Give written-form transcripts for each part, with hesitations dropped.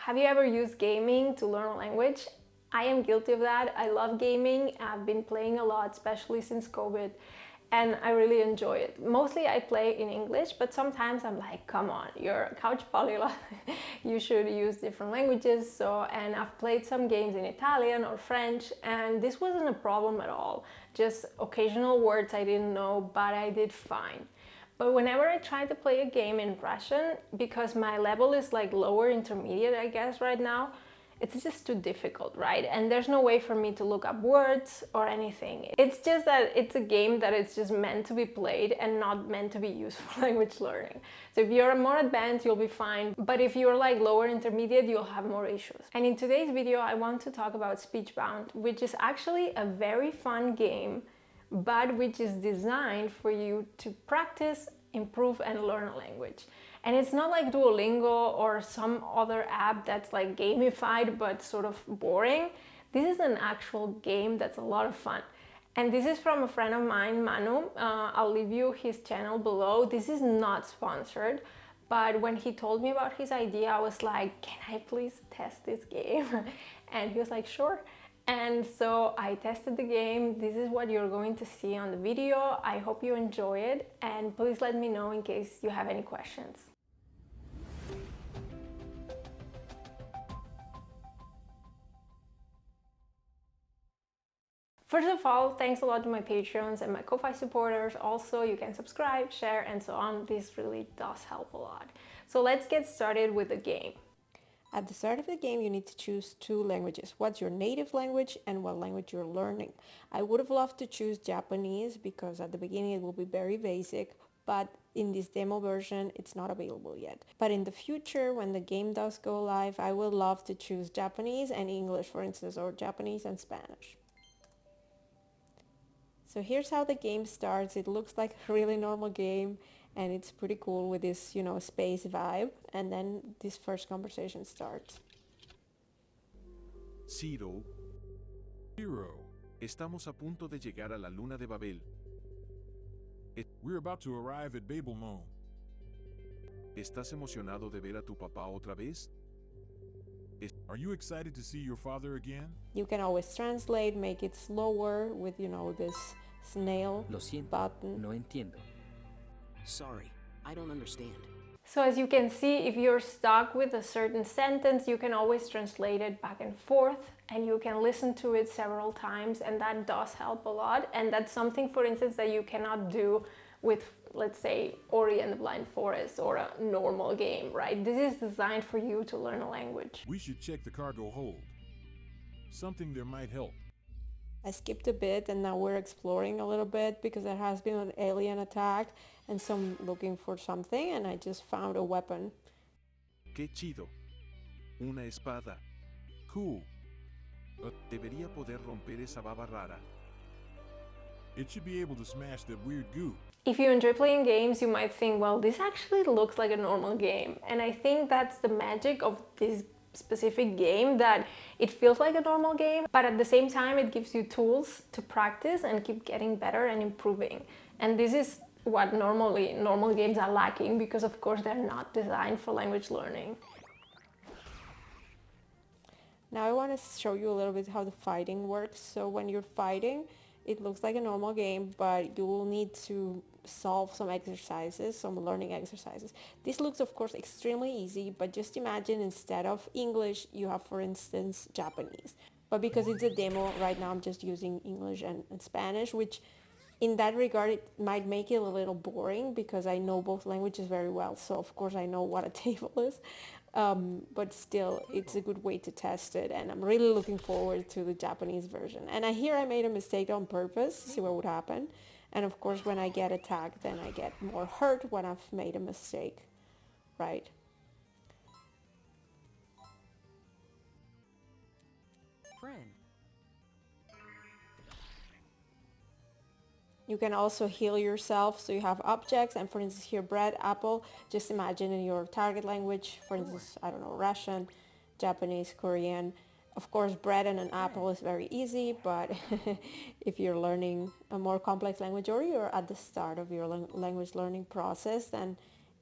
Have you ever used gaming to learn a language? I am guilty of that. I love gaming. I've been playing a lot, especially since COVID, and I really enjoy it. Mostly I play in English, but sometimes I'm like, come on, you're a couch polyglot. You should use different languages. And I've played some games in Italian or French, and this wasn't a problem at all. Just occasional words I didn't know, but I did fine. But whenever I try to play a game in Russian, because my level is like lower intermediate, I guess, right now, it's just too difficult, right? And there's no way for me to look up words or anything. It's just that it's a game that it's just meant to be played and not meant to be used for language learning. So if you're more advanced, you'll be fine. But if you're like lower intermediate, you'll have more issues. And in today's video, I want to talk about Speechbound, which is actually a very fun game, but which is designed for you to practice, improve, and learn a language. And it's not like Duolingo or some other app that's like gamified but sort of boring. This is an actual game that's a lot of fun. And this is from a friend of mine, Manu. I'll leave you his channel below. This is not sponsored, but when he told me about his idea, I was like, can I please test this game? And he was like, sure. And so I tested the game. This is what you're going to see on the video. I hope you enjoy it, and please let me know in case you have any questions. First of all, thanks a lot to my Patreons and my Ko-Fi supporters. Also, you can subscribe, share, and so on. This really does help a lot. So let's get started with the game. At the start of the game, you need to choose two languages. What's your native language and what language you're learning. I would have loved to choose Japanese because at the beginning it will be very basic, but in this demo version, it's not available yet. But in the future, when the game does go live, I will love to choose Japanese and English, for instance, or Japanese and Spanish. So here's how the game starts. It looks like a really normal game, and it's pretty cool with this, space vibe. And then this first conversation starts. Zero. Estamos a punto de llegar a la luna de Babel. We're about to arrive at Babel Moon. ¿Estás emocionado de ver a tu papá otra vez? Are you excited to see your father again? You can always translate, make it slower with, this snail Lo siento, button. no entiendo. Sorry, I don't understand. So as you can see, if you're stuck with a certain sentence, you can always translate it back and forth, and you can listen to it several times, and that does help a lot. And that's something, for instance, that you cannot do with, let's say, Ori and the Blind Forest or a normal game, right? This is designed for you to learn a language. We should check the cargo hold. Something there might help. I skipped a bit and now we're exploring a little bit because there has been an alien attack and so I'm looking for something and I just found a weapon. ¡Qué chido! Una espada. Cool. Debería poder romper esa baba rara. It should be able to smash that weird goo. If you enjoy playing games, you might think, well, this actually looks like a normal game. And I think that's the magic of this specific game, that it feels like a normal game, but at the same time it gives you tools to practice and keep getting better and improving. And this is what normally normal games are lacking, because of course they're not designed for language learning. Now I want to show you a little bit how the fighting works. So when you're fighting, it looks like a normal game, but you will need to solve some exercises, some learning exercises. This looks, of course, extremely easy, but just imagine instead of English, you have, for instance, Japanese. But because it's a demo, right now I'm just using English and Spanish, which in that regard, it might make it a little boring because I know both languages very well. So, of course, I know what a table is. But still, it's a good way to test it, and I'm really looking forward to the Japanese version. And I made a mistake on purpose to see what would happen. And of course, when I get attacked, then I get more hurt when I've made a mistake, right? Friend. You can also heal yourself, so you have objects, and for instance here, bread, apple, just imagine in your target language, for instance, I don't know, Russian, Japanese, Korean. Of course, bread and an apple is very easy, but if you're learning a more complex language or you're at the start of your language learning process, then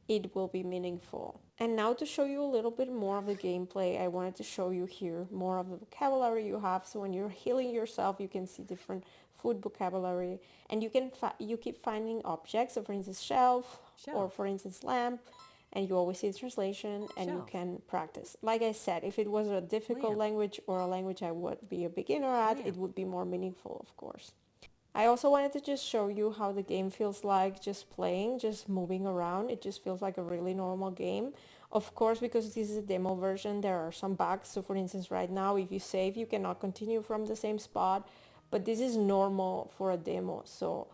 it will be meaningful. And now to show you a little bit more of the gameplay, I wanted to show you here more of the vocabulary you have. So when you're healing yourself, you can see different food vocabulary, and you keep finding objects. So for instance, shelf, or for instance, lamp, and you always see the translation, and you can practice. Like I said, if it was a difficult language or a language I would be a beginner at, it would be more meaningful, of course. I also wanted to just show you how the game feels like just playing, just moving around. It just feels like a really normal game. Of course, because this is a demo version, there are some bugs. So for instance, right now, if you save, you cannot continue from the same spot. But this is normal for a demo. So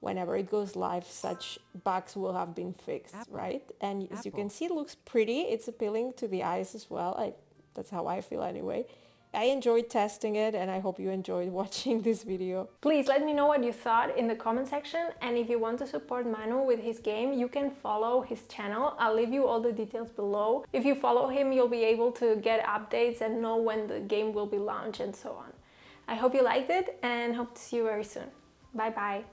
whenever it goes live, such bugs will have been fixed, right? And as you can see, it looks pretty. It's appealing to the eyes as well. That's how I feel anyway. I enjoyed testing it, and I hope you enjoyed watching this video. Please let me know what you thought in the comment section, and if you want to support Manu with his game, you can follow his channel. I'll leave you all the details below. If you follow him, you'll be able to get updates and know when the game will be launched and so on. I hope you liked it, and hope to see you very soon. Bye bye.